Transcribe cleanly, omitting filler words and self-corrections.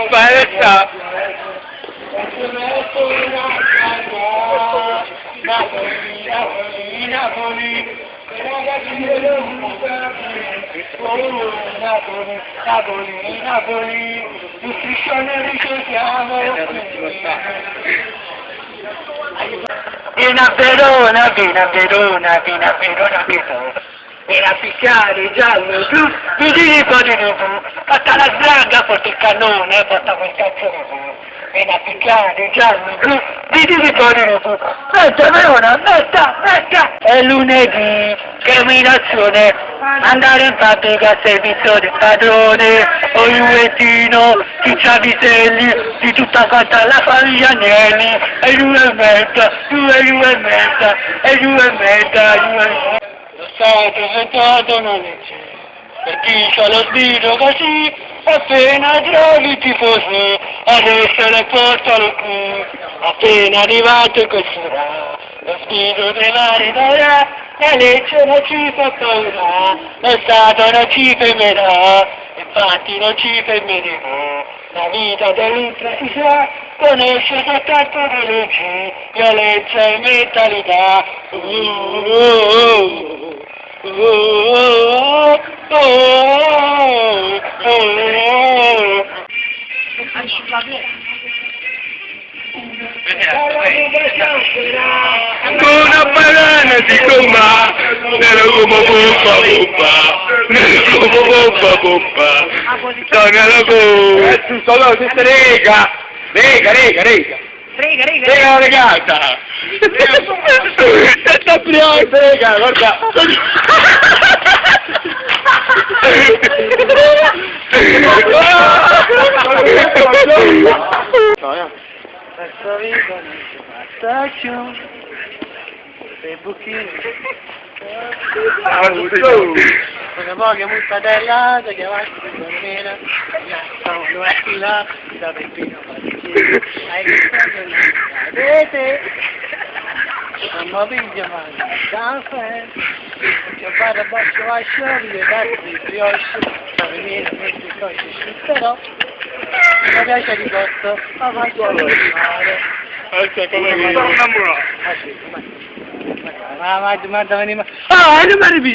Paletta! Napoli, nutrizione ricerchiamo. Vieni a Verona, vieni a picchiare giallo, blu, mi dici poi di tu, fatta la sdraga, porta il cannone, porta quel cazzo di tu, vieni a picchiare giallo, blu, mi dici poi di tu, metta Verona, metta, è lunedì, terminazione, andare in fabbrica a servizio del padrone, o Juvettino, Cicciaviselli, di tutta quanta la famiglia Agnelli, e giù e merda, Lo Stato sentato non c'è, per chi c'ha lo sbirro così, appena trovi i tifosi, adesso le portano qui, appena arrivato questo lo sbirro della darà, la legge non ci fa paura, lo Stato non ci fermerà, infatti non ci fermeremo, la vita dell'ultra si sa, conosce soltanto le leggi, violenza e mentalità. Una banana di gomma, nella gomma pompa, torna la gomma, solo questa rega, la regata, sta prima, rega, guarda, Questa vita non si basta più, Facebookino, con poche mustatellate che avanti per dormire, sono due fila, da Peppino Paticino, hai visto che vedete, non mi piglio mai, caffè, io vado a basso vascio, vi date di brioche, da venire, metti il cosce, però, mi piace di cotto, ma faccio a mare. come Ma